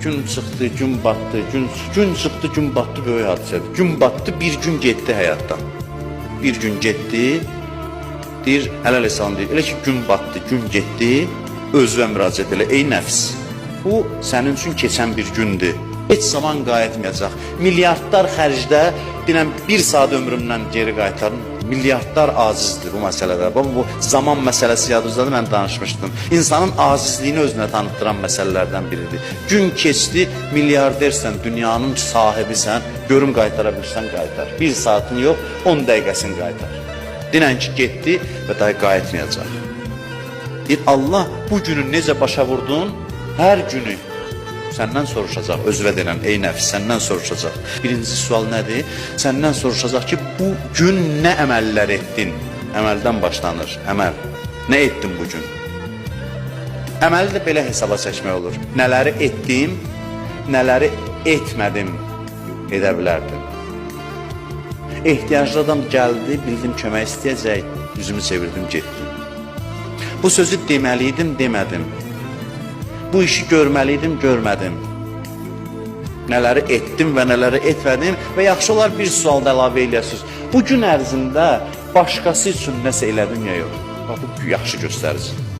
Gün çıxdı, gün batdı, gün çıxdı, gün batdı böyük hadisədir. Gün batdı, bir gün getdi həyatdan. Bir gün getdi, deyir, ələl-əsalam deyir, elə ki gün batdı, gün getdi, özünə müraciət elə, ey nəfs, bu sənin üçün keçən bir gündür. Heç zaman qayıtmayacaq. Milyardlar xərcdə, deyilən, bir saat ömrümdən geri qaytarın. Milyardlar acizdir bu məsələdə. Bu zaman məsələsi yadınızdadır, mən danışmışdım. İnsanın acizliyini özünə tanıttıran məsələlərdən biridir. Gün keçdi, milyardersən, dünyanın sahibisən, görüm qaytara bilirsən, qaytar. Bir saatın yox, 10 dəqiqəsini qaytar. Dinən ki, getdi və daha qayıtmayacaq. Deyir, Allah bu günü necə başa vurdun? Hər günü səndən soruşacaq, özvə denən, ey nəfs, səndən soruşacaq. Birinci sual nədir? Səndən soruşacaq ki, bu gün nə əməllər etdin? Əməldən başlanır, əməl. Nə etdin bu gün? Əməli də belə hesaba çəkmək olur. Nələri etdim, nələri etmədim, edə bilərdim. Ehtiyaclı adam gəldi, bildim kömək istəyəcək, üzümü çevirdim, getdim. Bu sözü deməliydim, demədim. Bu işi görməliydim, görmədim. Nələri etdim və nələri etmədim və yaxşı olar bir sualda əlavə eləyəsiniz. Bu gün ərzində başqası üçün nəsə elədim ya yox. Bu yaxşı göstərici.